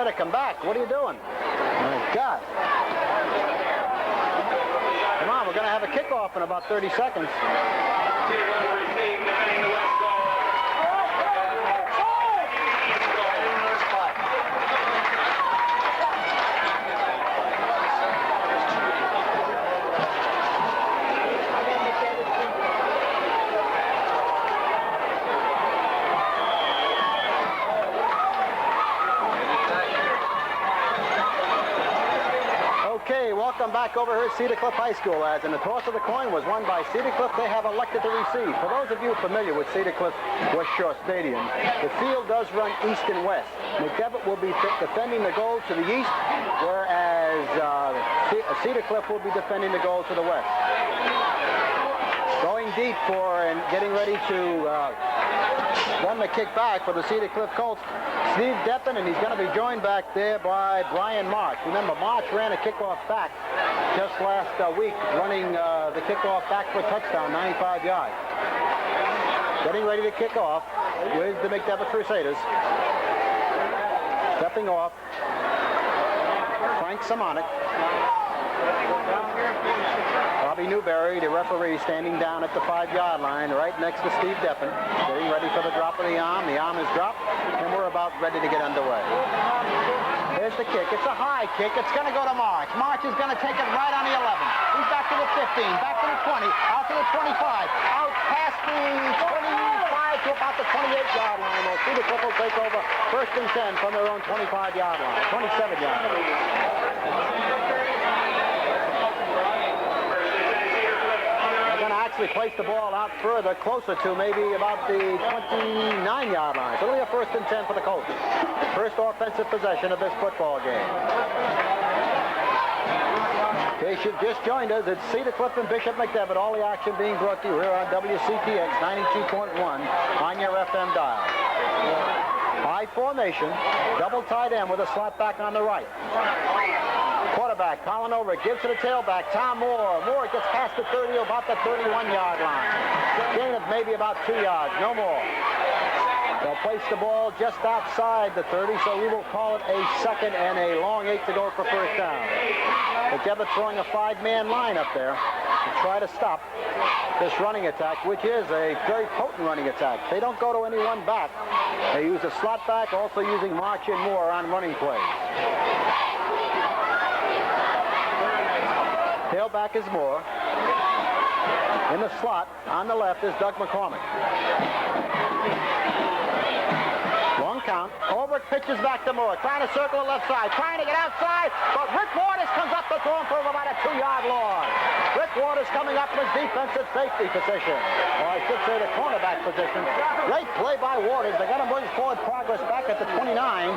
better come back. What are you doing? My God. Come on, we're going to have a kickoff in about 30 seconds. Welcome back over here at Cedar Cliff High School, lads. And the toss of the coin was won by Cedar Cliff. They have elected to receive. For those of you familiar with Cedar Cliff West Shore Stadium, the field does run east and west. McDevitt will be defending the goal to the east, whereas Cedar Cliff will be defending the goal to the west. Going deep for and getting ready to run the kick back for the Cedar Cliff Colts, Steve Deppen, and he's going to be joined back there by Brian March. Remember, March ran a kickoff back just last week, running the kickoff back for a touchdown, 95 yards. Getting ready to kick off with the McDevitt Crusaders. Stepping off, Frank Simonic. Bobby Newberry, the referee, standing down at the 5-yard line right next to Steve Deppen, getting ready for the drop of the arm. The arm is dropped, and we're about ready to get underway. Here's the kick. It's a high kick. It's going to go to March. March is going to take it right on the 11. He's back to the 15, back to the 20, out to the 25, out past the 25 to about the 28-yard line. Well, Cedar Cliff will take over 1st and 10 from their own 25-yard line, 27-yard line. Actually place the ball out further, closer to maybe about the 29-yard line. So it'll be a 1st and 10 for the Colts. First offensive possession of this football game. In case you've just joined us, it's Cedar Cliff and Bishop McDevitt. All the action being brought to you here on WCTX 92.1 on your FM dial. High formation, double tight end with a slot back on the right. Quarterback, Colin Over, gives to the tailback, Tom Moore. Moore gets past the 30, about the 31-yard line. Gain of maybe about 2 yards, no more. They'll place the ball just outside the 30, so we will call it a 2nd and a long 8 to go for 1st down. McDevitt throwing a 5-man line up there to try to stop this running attack, which is a very potent running attack. They don't go to any one back. They use a slot back, also using March and Moore on running plays. Tailback is Moore. In the slot on the left is Doug McCormick. Long count. Over pitches back to Moore. Trying to circle the left side. Trying to get outside. But Rick Waters comes up to throw him for about a 2-yard loss. Rick Waters coming up in his defensive safety position. Or I should say the cornerback position. Great play by Waters. They got him bring forward progress back at the 29.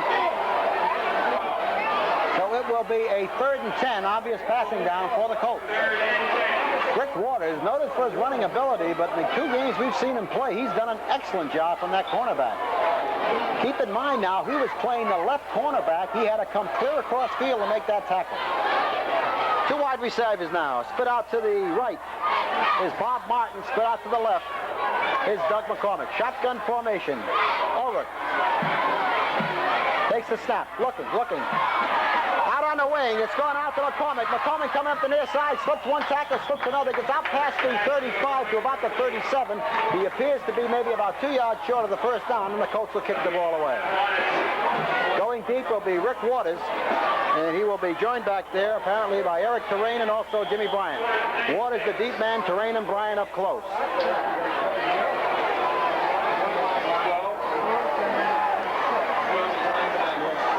So it will be a 3rd and 10, obvious passing down for the Colts. Rick Waters, noted for his running ability, but in the 2 games we've seen him play, he's done an excellent job from that cornerback. Keep in mind now, he was playing the left cornerback. He had to come clear across field to make that tackle. 2 wide receivers now. Split out to the right is Bob Martin. Split out to the left is Doug McCormick. Shotgun formation. Over. Takes the snap. Looking. Out on the wing. It's gone out to McCormick. McCormick coming up the near side. Slips one tackle, slips another. Gets out past the 35 to about the 37. He appears to be maybe about 2 yards short of the 1st down, and the Colts will kick the ball away. Going deep will be Rick Waters, and he will be joined back there apparently by Eric Terrain and also Jimmy Bryant. Waters the deep man, Terrain and Bryant up close.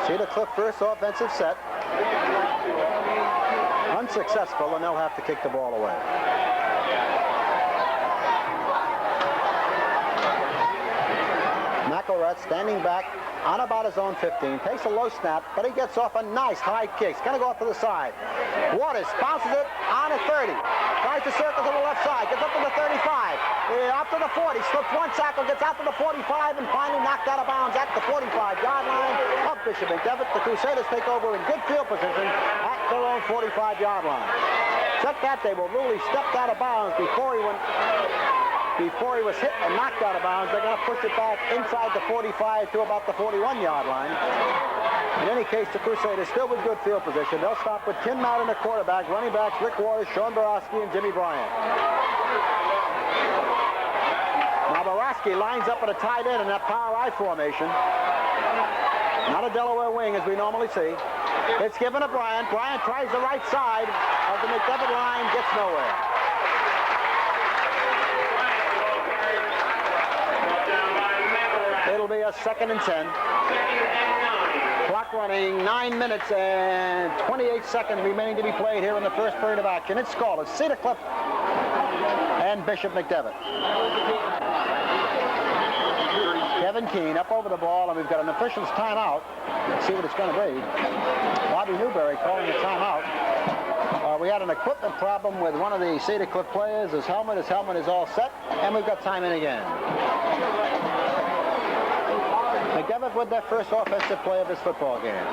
Cedar Cliff first offensive set. Unsuccessful, and they'll have to kick the ball away. McElrath standing back on about his own 15. Takes a low snap, but he gets off a nice high kick. It's going to go off to the side. Waters bounces it on a 30. Tries to circle to the left side. Gets up to the 35. Up to the 40. Slips one tackle. Gets out to the 45 and finally knocked out of bounds at the 45-yard line of Bishop McDevitt. The Crusaders take over in good field position at their own 45-yard line. Except that they were really stepped out of bounds before he went before he was hit and knocked out of bounds. They're going to push it back inside the 45 to about the 41-yard line. In any case, the Crusaders still with good field position. They'll stop with Tim Madden, the quarterback, running backs Rick Waters, Sean Barowski, and Jimmy Bryant. Now Barowski lines up at a tight end in that power I formation. Not a Delaware wing as we normally see. It's given to Bryant. Bryant tries the right side of the McDevitt line, gets nowhere. It'll be a 2nd and 10. Clock running, 9 minutes and 28 seconds remaining to be played here in the first period of action. It's scoreless. Cedar Cliff and Bishop McDevitt. Kevin Keene up over the ball, and we've got an official's timeout. Let's see what it's going to be. Bobby Newberry calling a timeout. We had an equipment problem with one of the Cedar Cliff players. His helmet is all set, and we've got time in again. McDevitt with their first offensive play of this football game.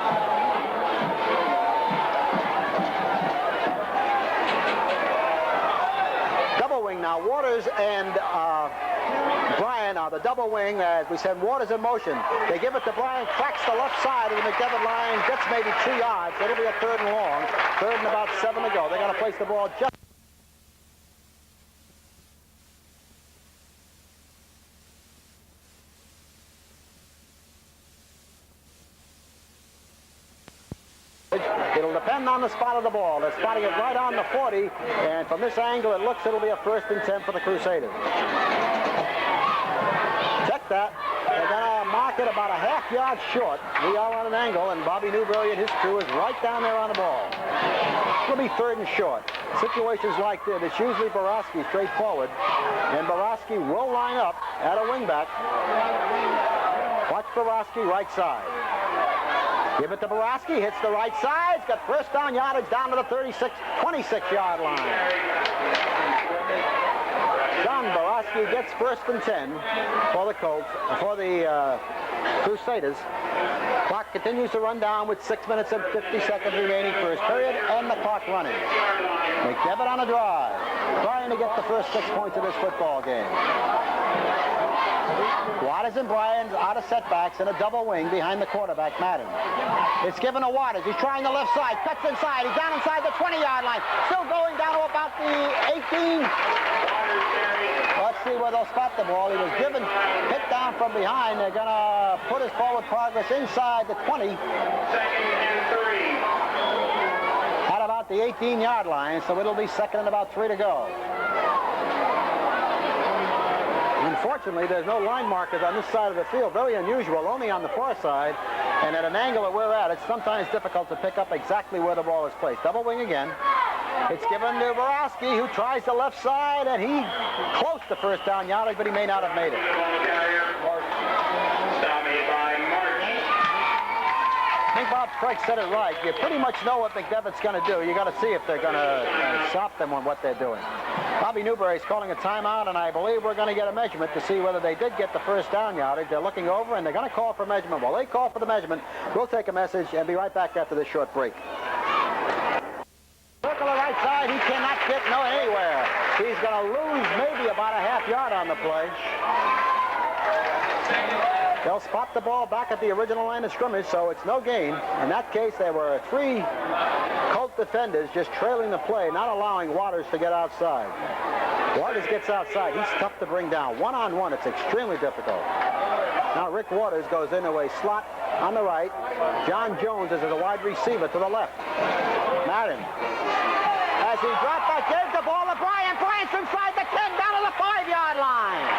Double wing now. Waters and Bryant are the double wing. As we said, Waters in motion. They give it to Bryant, cracks the left side of the McDevitt line, gets maybe 2 yards. It'll be a 3rd and long. 3rd and about 7 to go. They got to place the ball just. It'll depend on the spot of the ball. They're spotting it right on the 40, and from this angle, it looks it'll be a 1st and 10 for the Crusaders. Check that. They're going to mark it about a half-yard short. We are on an angle, and Bobby Newberry and his crew is right down there on the ball. It'll be 3rd and short. Situations like this, it's usually Barowski straight forward, and Barowski will line up at a wingback. Watch Barowski right side. Give it to Barowski, hits the right side. He's got first down yardage down to the 26-yard line. John Barowski gets 1st and 10 for the Colts, for the Crusaders. Clock continues to run down with 6 minutes and 50 seconds remaining first period, and the clock running. McDevitt on a drive, trying to get the first 6 points of this football game. Waters and Bryant out of setbacks in a double wing behind the quarterback, Madden. It's given to Waters. He's trying the left side, cuts inside. He's down inside the 20-yard line. Still going down to about the 18. Let's see where they'll spot the ball. He was driven, hit down from behind. They're going to put his forward progress inside the 20. At about the 18-yard line, so it'll be 2nd and about 3 to go. Unfortunately, there's no line markers on this side of the field. Very unusual, only on the far side. And at an angle that we're at, it's sometimes difficult to pick up exactly where the ball is placed. Double wing again. It's given to Barowski, who tries the left side, and he close to first down yardage, but he may not have made it. I think Bob Craig said it right. You pretty much know what McDevitt's going to do. You got to see if they're going to stop them on what they're doing. Bobby Newberry is calling a timeout, and I believe we're going to get a measurement to see whether they did get the first down yardage. They're looking over, and they're going to call for measurement. While they call for the measurement, we'll take a message and be right back after this short break. Circle the right side. He cannot get anywhere. He's going to lose maybe about a half yard on the play. They'll spot the ball back at the original line of scrimmage, so it's no gain. In that case, there were 3 Colt defenders just trailing the play, not allowing Waters to get outside. Waters gets outside. He's tough to bring down. One-on-one, it's extremely difficult. Now Rick Waters goes into a slot on the right. John Jones is a wide receiver to the left. Madden. As he dropped back, gave the ball to Bryant. Bryant's inside the 10, down to the 5-yard line.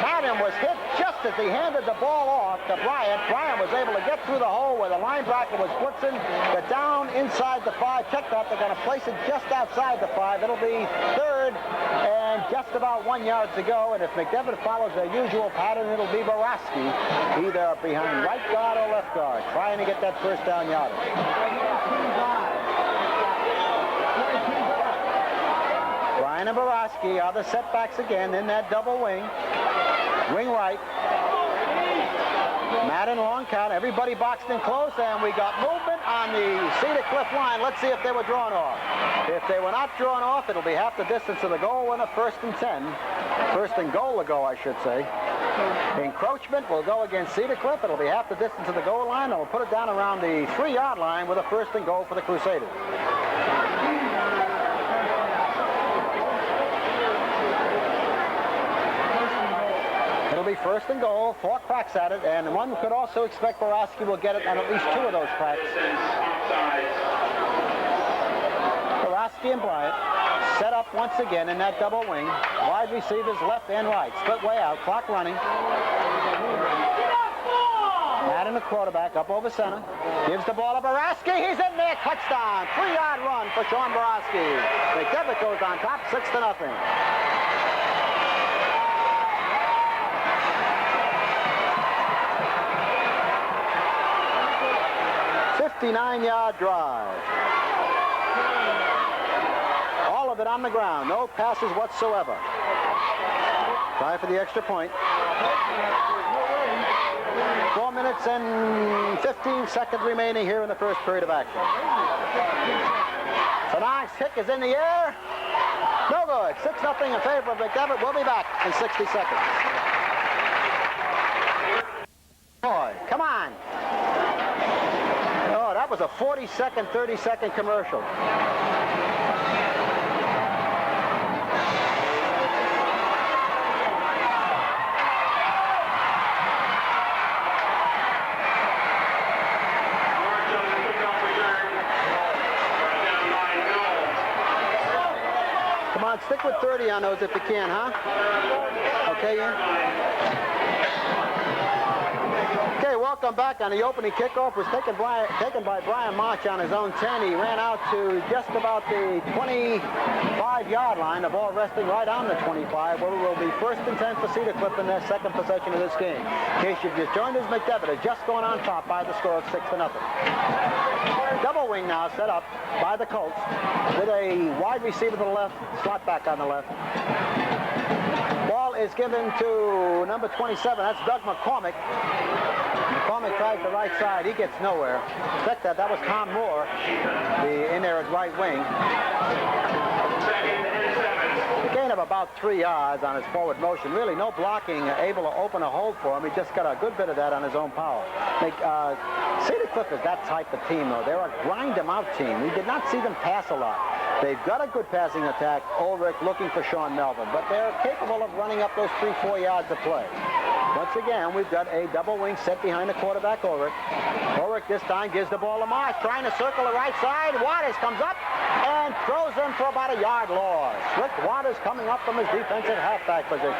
Madden was hit just as he handed the ball off to Bryant. Bryant was able to get through the hole where the linebacker was blitzing. Get down inside the 5. Check that. They're going to place it just outside the 5. It'll be 3rd and just about 1 yard to go. And if McDevitt follows their usual pattern, it'll be Barowski, either behind right guard or left guard, trying to get that first down yardage. Bryant and Barowski are the setbacks again in that double wing. Wing right. Madden and long count. Everybody boxed in close, and we got movement on the Cedar Cliff line. Let's see if they were drawn off. If they were not drawn off, it'll be half the distance of the goal and a 1st and 10. 1st and goal to go, I should say. Encroachment will go against Cedar Cliff. It'll be half the distance of the goal line, and we'll put it down around the 3-yard line with a 1st and goal for the Crusaders. It'll be 1st and goal, 4 cracks at it, and one could also expect Barowski will get it on at least 2 of those cracks. Barowski and Bryant set up once again in that double wing. Wide receivers left and right. Split way out. Clock running. Adding the quarterback up over center. Gives the ball to Barowski. He's in there. Touchdown. 3-yard run for Sean Barowski. McDevitt goes on top, 6-0. 59-yard drive. All of it on the ground. No passes whatsoever. Try for the extra point. 4 minutes and 15 seconds remaining here in the first period of action. Sanak's kick is in the air. No good. 6-0 in favor of McDevitt. We'll be back in 60 seconds. Boy, come on. Oh, that was a 40-second, 30-second commercial. Come on, stick with 30 on those if you can, huh? Okay, yeah. Okay, welcome back. On the opening kickoff was taken by Brian March on his own 10. He ran out to just about the 25-yard line. The ball resting right on the 25, where it will be 1st and 10 for Cedar Cliff in their second possession of this game. In case you've just joined us, McDevitt is just going on top by the score of 6-0. Double wing now set up by the Colts with a wide receiver to the left, slot back on the left. Ball is given to number 27. That's Doug McCormick. McCormick tries the right side. He gets nowhere. Expect that. That was Tom Moore, in there at right wing. A gain of about 3 yards on his forward motion. Really no blocking able to open a hole for him. He just got a good bit of that on his own power. Cedar Cliff is that type of team, though. They're a grind-em-out team. We did not see them pass a lot. They've got a good passing attack. Ulrich looking for Sean Melvin, but they're capable of running up those 3-4 yards of play. Once again, we've got a double wing set behind the quarterback, Ulrich. Ulrich this time gives the ball to Marsh, trying to circle the right side. Waters comes up and throws him for about a yard loss. Rick Waters coming up from his defensive halfback position.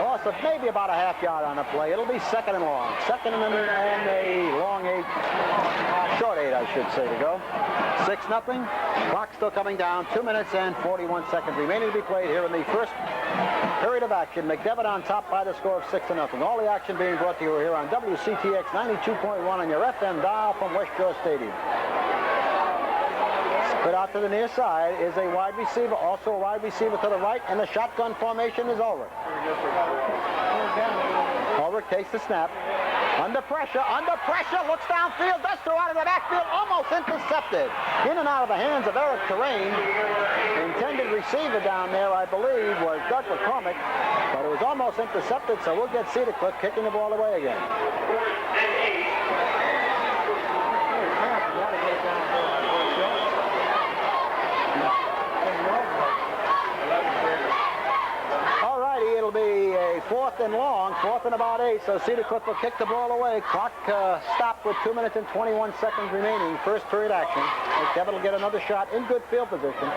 Loss of maybe about a half yard on the play. It'll be 2nd and long. 2nd and a long 8. Short 8, I should say, to go. 6-0. Clock still coming down. 2 minutes and 41 seconds remaining to be played here in the first period of action. McDevitt on top by the score of 6-0. All the action being brought to you here on WCTX 92.1 on your FM dial from West Shore Stadium. Split out to the near side is a wide receiver, also a wide receiver to the right, and the shotgun formation is Ulrich. Ulrich takes the snap. Under pressure, looks downfield, does throw out of the backfield, almost intercepted. In and out of the hands of Eric Terrain. The intended receiver down there, I believe, was Doug McCormick, but it was almost intercepted, so we'll get Cedar Cliff kicking the ball away again. It'll be a 4th and long, 4th and about 8, so Cedar Cliff will kick the ball away. Clock stopped with 2 minutes and 21 seconds remaining. First period action. McDevitt will get another shot in good field position.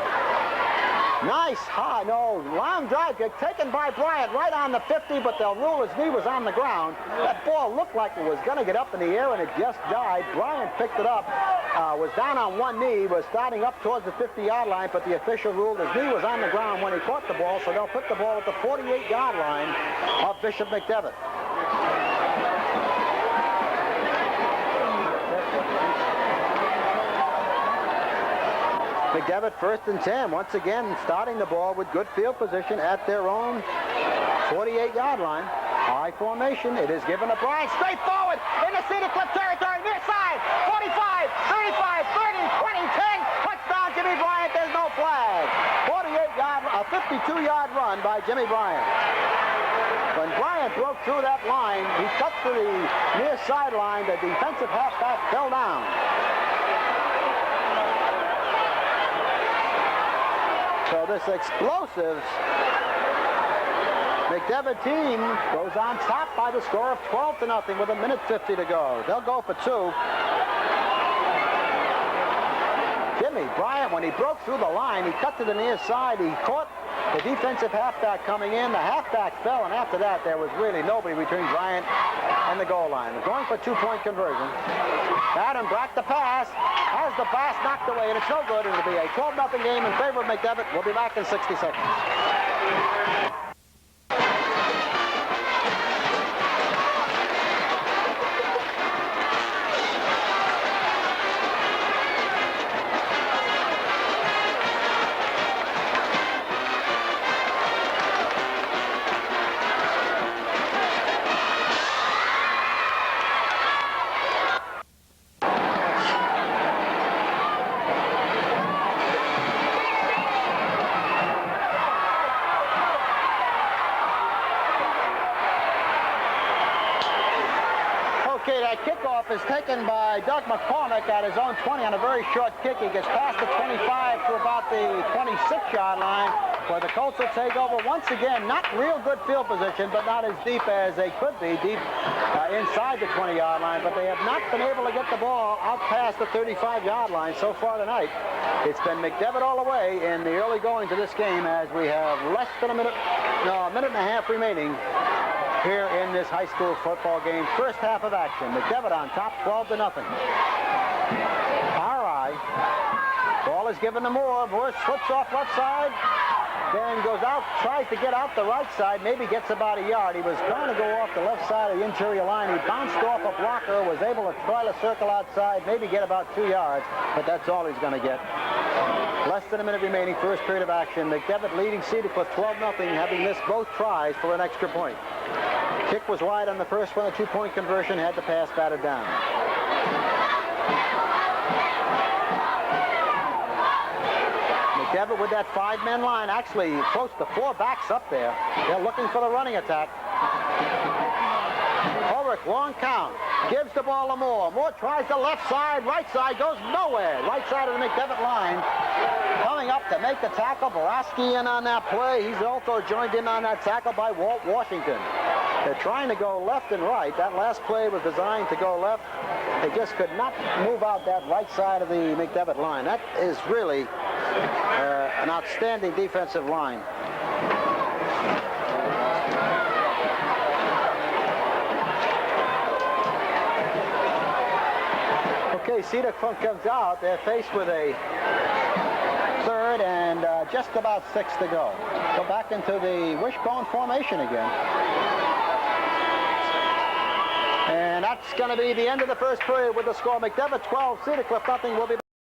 Nice high, long drive kick taken by Bryant right on the 50, but they'll rule his knee was on the ground. That ball looked like it was going to get up in the air, and it just died. Bryant picked it up, was down on one knee, was starting up towards the 50-yard line, but the official ruled his knee was on the ground when he caught the ball, so they'll put the ball at the 48-yard line of Bishop McDevitt. McDevitt 1st and 10. Once again, starting the ball with good field position at their own 48-yard line. I formation. It is given to Bryant. Straight forward into Cedar Cliff territory. Near side. 45, 35, 30, 20, 10. Touchdown, Jimmy Bryant. There's no flag. 48-yard, a 52-yard run by Jimmy Bryant. When Bryant broke through that line, he cut to the near sideline. The defensive halfback fell down. So this explosive McDevitt team goes on top by the score of 12-0 with 1:50 to go. They'll go for 2. Jimmy Bryant, when he broke through the line, he cut to the near side. He caught the defensive halfback coming in. The halfback fell, and after that, there was really nobody between Bryant and the goal line. They're going for a 2-point conversion. Adam Brack the pass. Has the pass knocked away, and it's no good. It'll be a 12-0 game in favor of McDevitt. We'll be back in 60 seconds. Kickoff is taken by Doug McCormick at his own 20 on a very short kick. He gets past the 25 to about the 26-yard line, where the Colts will take over. Once again, not real good field position, but not as deep as they could be, deep inside the 20-yard line. But they have not been able to get the ball out past the 35-yard line so far tonight. It's been McDevitt all the way in the early going to this game, as we have less than a minute and a half remaining here in this high school football game. First half of action. McDevitt on top, 12-0. RI. Ball is given to Moore. Moore slips off left side, then goes out, tries to get out the right side, maybe gets about a yard. He was trying to go off the left side of the interior line. He bounced off a blocker, was able to try to circle outside, maybe get about 2 yards, but that's all he's going to get. Less than a minute remaining, first period of action. McDevitt leading Cedar Cliff 12-0, having missed both tries for an extra point. Kick was wide on the first one, a 2-point conversion, had the pass batted down. McDevitt with that 5-man line, actually close to 4 backs up there. They're looking for the running attack. Ulrich, long count, gives the ball to Moore. Moore tries the left side, right side goes nowhere. Right side of the McDevitt line. Coming up to make the tackle, Borowski in on that play. He's also joined in on that tackle by Walt Washington. They're trying to go left and right. That last play was designed to go left. They just could not move out that right side of the McDevitt line. That is really an outstanding defensive line. Okay, Cedar Cliff comes out. They're faced with a third and just about 6 to go. Go back into the wishbone formation again. And that's going to be the end of the first period with the score. McDevitt 12, Cedar Cliff nothing. We'll be